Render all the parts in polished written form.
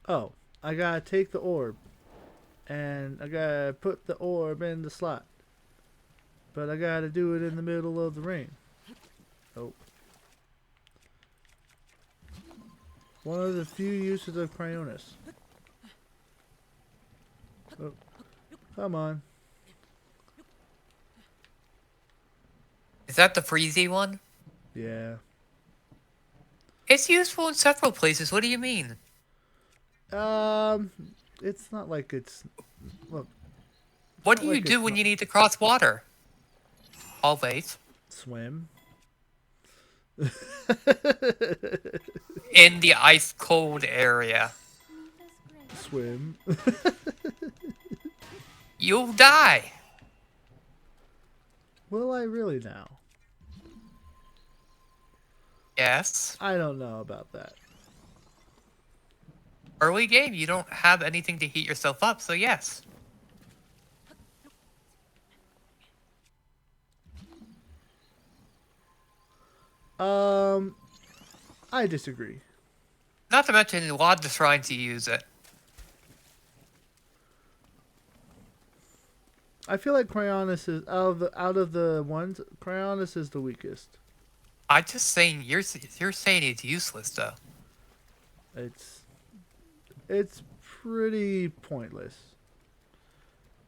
Oh, I gotta take the orb and I gotta put the orb in the slot, but I gotta do it in the middle of the rain. Oh, one of the few uses of Cryonis. Oh, come on. Is that the freezy one? Yeah. It's useful in several places. What do you mean? Um, it's not like it's look. It's What not do you like do it's when not you need to cross water? Always. swim. In the ice cold area. Swim. You'll die. Will I really now? Yes. I don't know about that. Early game, you don't have anything to heat yourself up, so yes. Um, I disagree. Not to mention, in a lot of the shrines you use it. I feel like Cryonis is out of the ones. Cryonis is the weakest. I'm just saying, you're saying it's useless though. It's it's pretty pointless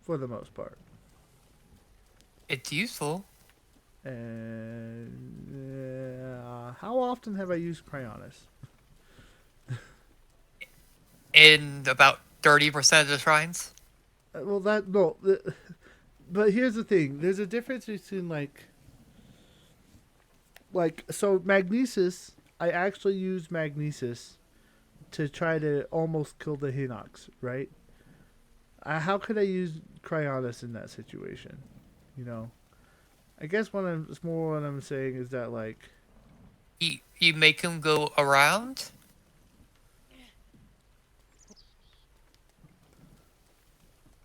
for the most part. It's useful And how often have I used Cryonis? in about 30% of the shrines. Well, that no. But here's the thing. There's a difference between like so magnesis. I actually use magnesis to try to almost kill the Hinox, right? How could I use Cryonis in that situation? You know, I guess it's more what I'm saying is that like You make him go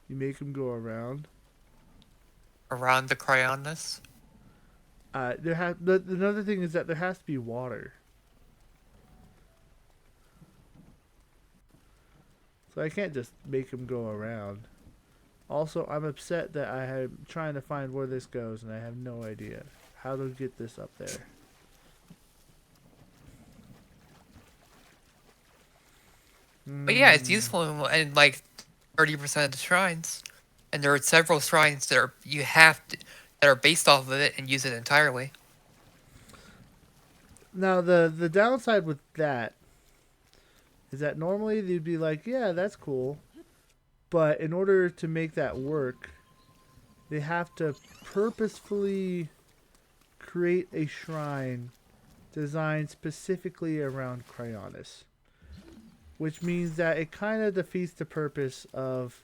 you make him go around. around the Cryonis. Another thing is that there has to be water, so I can't just make him go around. Also, I'm upset that I am trying to find where this goes and I have no idea how to get this up there. But yeah, it's Hmm. useful in like 30% of the shrines. And there are several shrines that are you have to, that are based off of it and use it entirely. Now the downside with that is that normally they'd be like, yeah, that's cool, but in order to make that work, they have to purposefully create a shrine designed specifically around Cryonis, which means that it kind of defeats the purpose of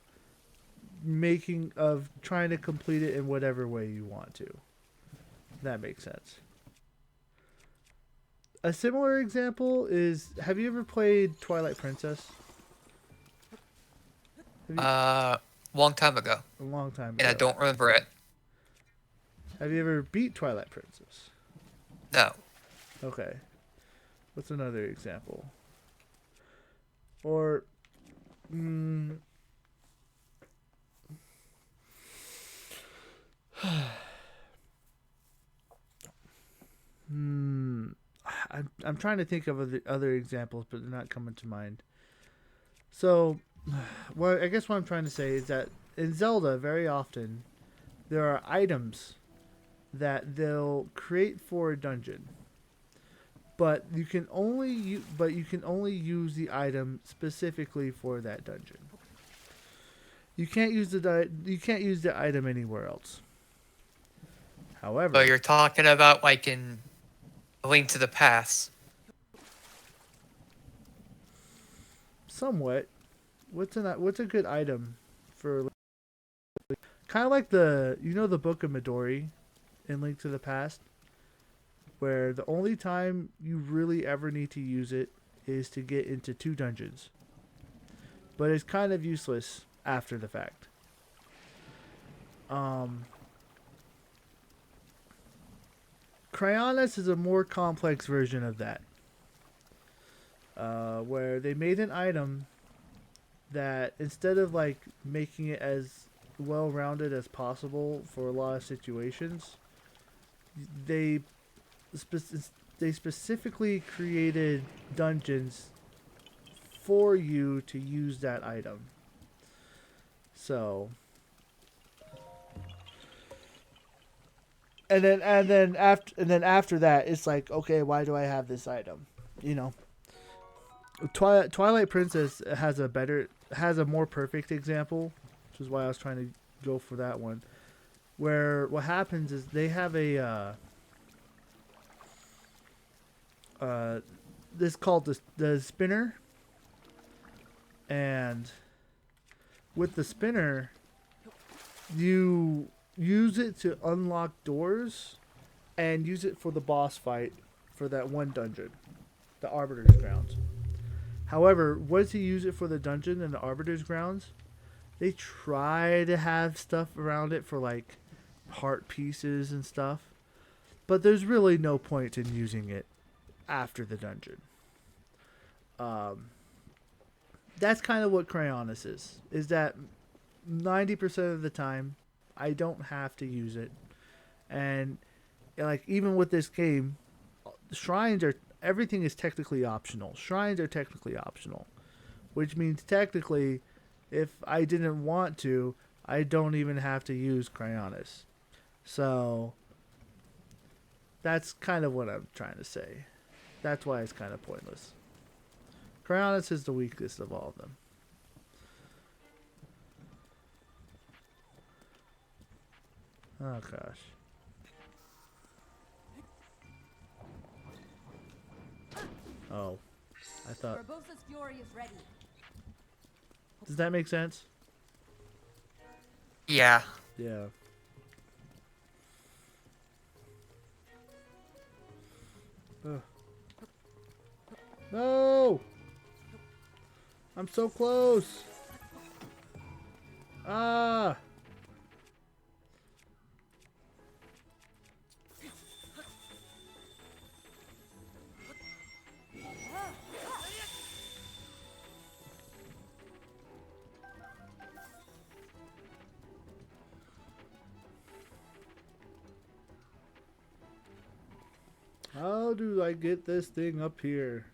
trying to complete it in whatever way you want to. That makes sense. A similar example is, have you ever played Twilight Princess? Have you Uh, long time ago, A long time and I ago. don't remember it. Have you ever beat Twilight Princess? No. Okay. What's another example? Or mm, hmm, I'm trying to think of other examples, but they're not coming to mind. So, well, I guess what I'm trying to say is that in Zelda, very often there are items that they'll create for a dungeon, but you can only use the item specifically for that dungeon. You can't use the item anywhere else. So However, you're talking about like in A Link to the Past. somewhat, what's a good item for kind of like the book of Midori in Link to the Past, where the only time you really ever need to use it is to get into two dungeons, but it's kind of useless after the fact. Um, Cryonis is a more complex version of that, where they made an item that instead of like making it as well rounded as possible for a lot of situations, they they specifically created dungeons for you to use that item. So, and then after that, it's like, okay, why do I have this item? You know, Twilight Princess has a more perfect example, which is why I was trying to go for that one. Where what happens is they have a this called the spinner, and with the spinner, you use it to unlock doors and use it for the boss fight for that one dungeon, the Arbiter's Grounds. However, once you use it for the dungeon and the Arbiter's Grounds, they try to have stuff around it for like heart pieces and stuff, but there's really no point in using it after the dungeon. Um, that's kind of what Cryonis is that 90% of the time I don't have to use it. And like even with this game, shrines are everything is technically optional. Shrines are technically optional, which means technically if I didn't want to, I don't even have to use Cryonis. So that's kind of what I'm trying to say. That's why it's kind of pointless. Cryonis is the weakest of all of them. Oh gosh. Oh, I thought. Barbosa's fury is ready. Does that make sense? Yeah. Yeah. Ugh. No! I'm so close! Ah! How do I get this thing up here?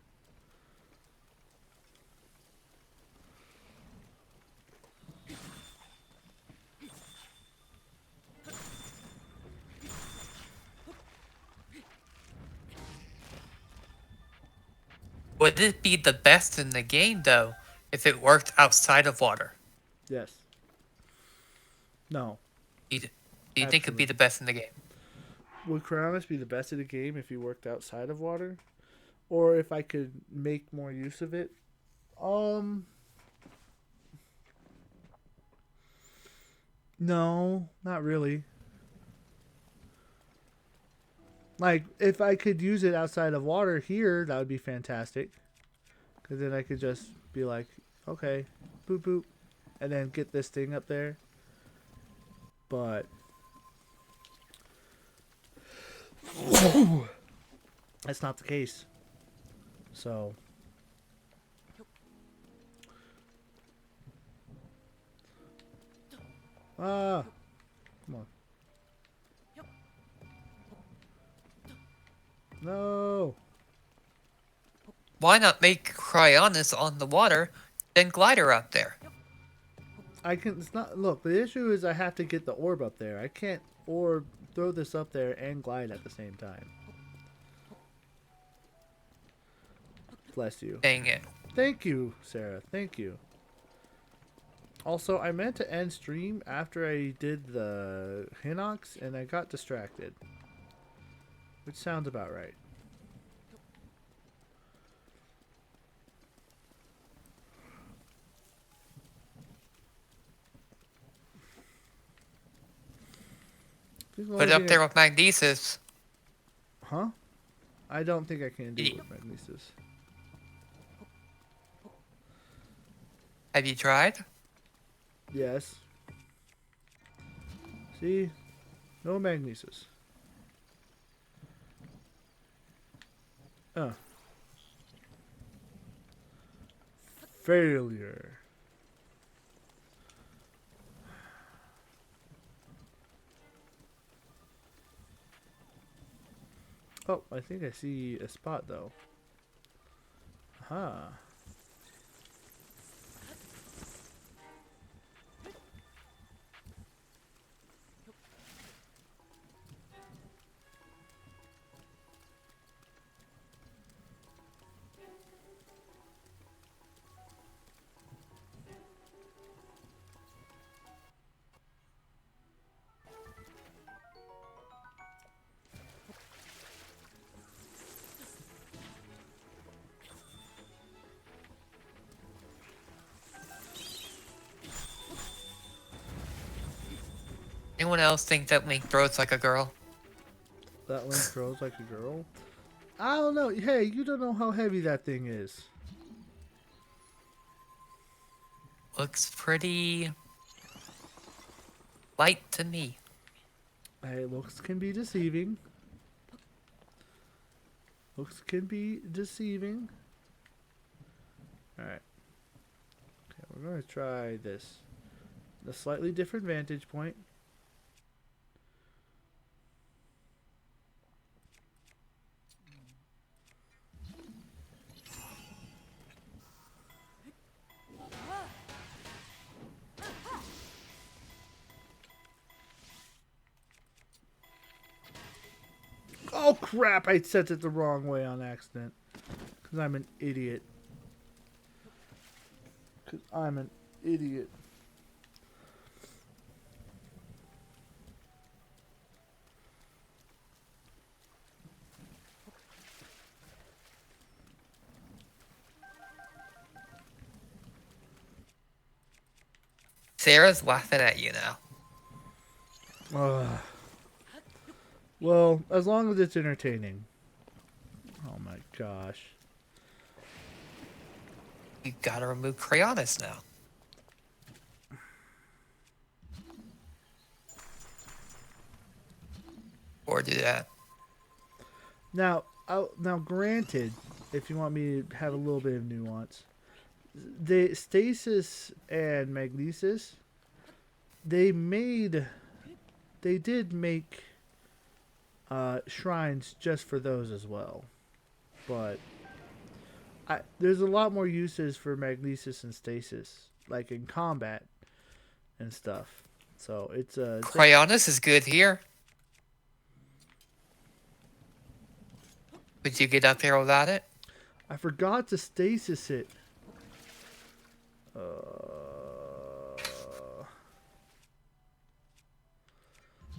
Would it be the best in the game, though, if it worked outside of water? Yes. No. Do you think it'd be Actually. the best in the game? Would Cryonis be the best of the game if he worked outside of water? Or if I could make more use of it? Um. No, not really. Like, if I could use it outside of water here, that would be fantastic. Because then I could just be like, okay, boop boop, and then get this thing up there. But that's not the case. So. Ah, come on. No. Why not make Cryonis on the water, then glider out there? I can. It's not. Look, the issue is I have to get the orb up there. I can't orb throw this up there and glide at the same time. Bless you. Dang it. Thank you, Sarah. Thank you. Also, I meant to end stream after I did the Hinox, and I got distracted. Which sounds about right. Put it up there with Magnesis. Huh? I don't think I can do it with Magnesis. Have you tried? Yes. See? No Magnesis. Failure. Oh, I think I see a spot though. Aha. Anyone else think that Link throws like a girl? That Link throws like a girl. I don't know. Hey, you don't know how heavy that thing is. Looks pretty light to me. Hey, looks can be deceiving. Looks can be deceiving. Alright. Okay, we're going to try this. A slightly different vantage point. Oh crap, I set it the wrong way on accident. Because I'm an idiot. Because I'm an idiot. Sarah's laughing at you now. Ugh. Well, as long as it's entertaining. Oh my gosh. You gotta remove Cryonis now. Or do that. Now, now granted, if you want me to have a little bit of nuance, the stasis and magnesis, they did make shrines just for those as well, but there's a lot more uses for magnesis and stasis, like in combat and stuff. So it's Cryonis is good here. Would you get up here without it? I forgot to stasis it.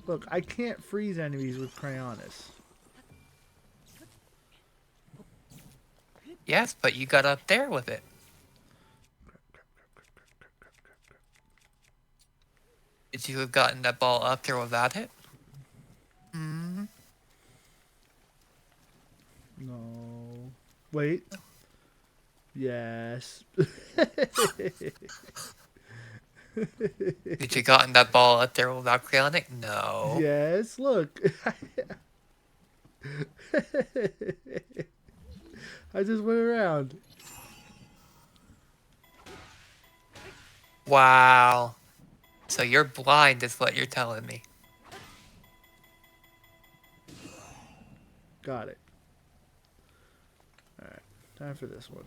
Look, I can't freeze enemies with Cryonis. Yes, but you got up there with it. Would you have gotten that ball up there without it? Hmm. No. Wait. Yes. Did you gotten that ball up there without Cryonic? No. Yes, look. I just went around. Wow. So you're blind is what you're telling me. Got it. Alright, time for this one.